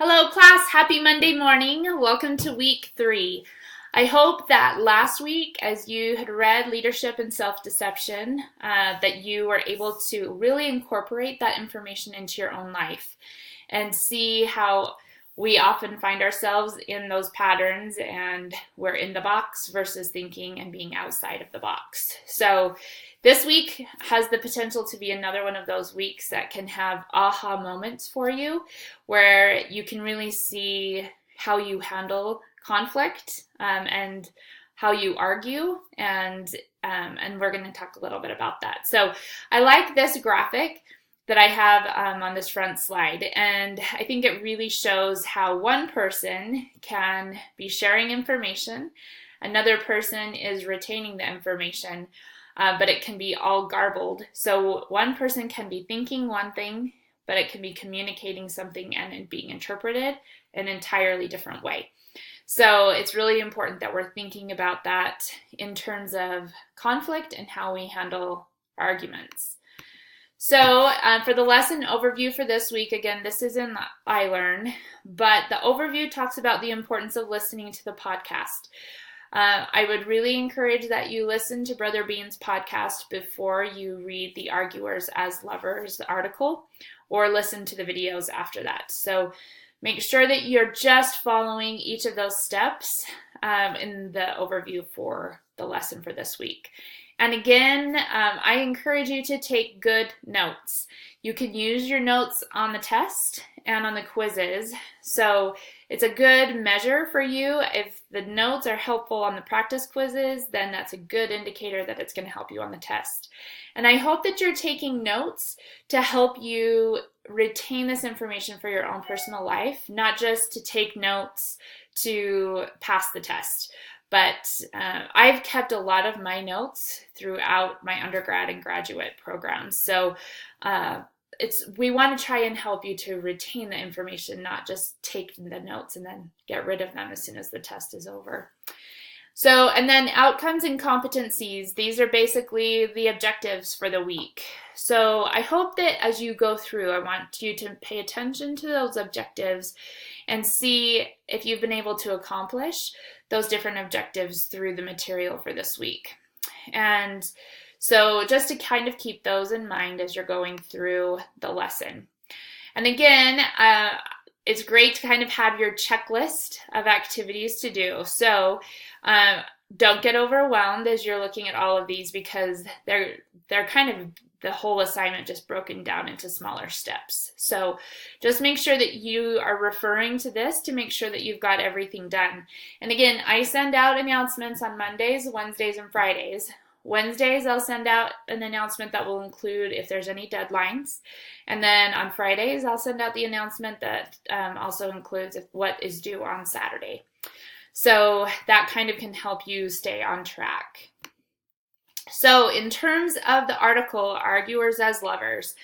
Hello class, happy Monday morning. Welcome to week 3. I hope that last week, as you had read Leadership and Self-Deception, that you were able to really incorporate that information into your own life and see how we often find ourselves in those patterns and we're in the box versus thinking and being outside of the box. So this week has the potential to be another one of those weeks that can have aha moments for you where you can really see how you handle conflict and how you argue, and we're going to talk a little bit about that. So I like this graphic that I have on this front slide, and I think it really shows how one person can be sharing information, another person is retaining the information, but it can be all garbled. So one person can be thinking one thing, but it can be communicating something and being interpreted an entirely different way. So it's really important that we're thinking about that in terms of conflict and how we handle arguments. So for the lesson overview for this week, again, this is in iLearn, but the overview talks about the importance of listening to the podcast. I would really encourage that you listen to Brother Bean's podcast before you read the Arguers as Lovers article, or listen to the videos after that. So make sure that you're just following each of those steps in the overview for the lesson for this week. And again, I encourage you to take good notes. You can use your notes on the test and on the quizzes. So it's a good measure for you. If the notes are helpful on the practice quizzes, then that's a good indicator that it's going to help you on the test. And I hope that you're taking notes to help you retain this information for your own personal life, not just to take notes to pass the test. But I've kept a lot of my notes throughout my undergrad and graduate programs. So we want to try and help you to retain the information, not just take the notes and then get rid of them as soon as the test is over. So, and then outcomes and competencies, these are basically the objectives for the week. So I hope that as you go through, I want you to pay attention to those objectives and see if you've been able to accomplish those different objectives through the material for this week. And so just to kind of keep those in mind as you're going through the lesson. And again, it's great to kind of have your checklist of activities to do. So don't get overwhelmed as you're looking at all of these, because they're kind of the whole assignment just broken down into smaller steps. So just make sure that you are referring to this to make sure that you've got everything done. And again, I send out announcements on Mondays, Wednesdays, and Fridays. Wednesdays, I'll send out an announcement that will include if there's any deadlines. And then on Fridays, I'll send out the announcement that also includes what is due on Saturday. So that kind of can help you stay on track. So in terms of the article, Arguers as Lovers,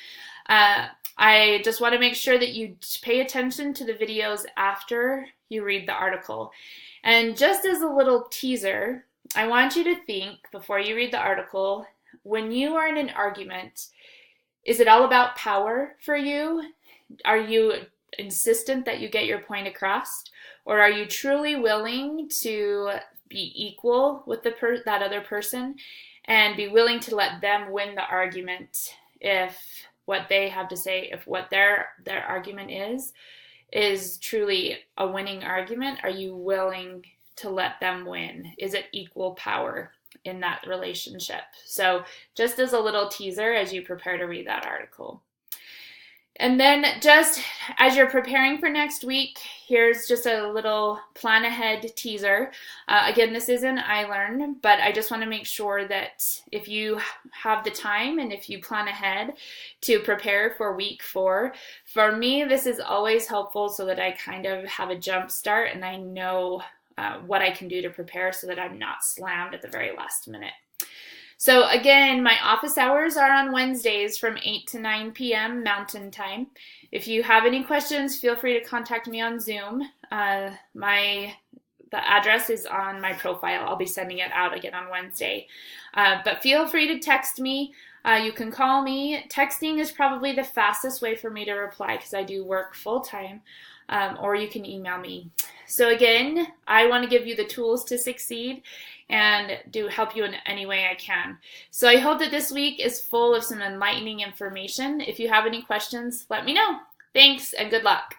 I just want to make sure that you pay attention to the videos after you read the article. And just as a little teaser, I want you to think, before you read the article, when you are in an argument, is it all about power for you? Are you insistent that you get your point across? Or are you truly willing to be equal with that other person and be willing to let them win the argument if what they have to say, if what their argument is truly a winning argument? Are you willing to let them win? Is it equal power in that relationship? So just as a little teaser as you prepare to read that article. And then just as you're preparing for next week, here's just a little plan ahead teaser. Again, this is in iLearn, but I just want to make sure that if you have the time and if you plan ahead to prepare for week 4, for me, this is always helpful so that I kind of have a jump start and I know what I can do to prepare so that I'm not slammed at the very last minute. So again, my office hours are on Wednesdays from 8 to 9 p.m. Mountain Time. If you have any questions, feel free to contact me on Zoom. The address is on my profile. I'll be sending it out again on Wednesday. But feel free to text me. You can call me. Texting is probably the fastest way for me to reply because I do work full-time. or you can email me. So again, I want to give you the tools to succeed and do help you in any way I can. So I hope that this week is full of some enlightening information. If you have any questions, let me know. Thanks and good luck.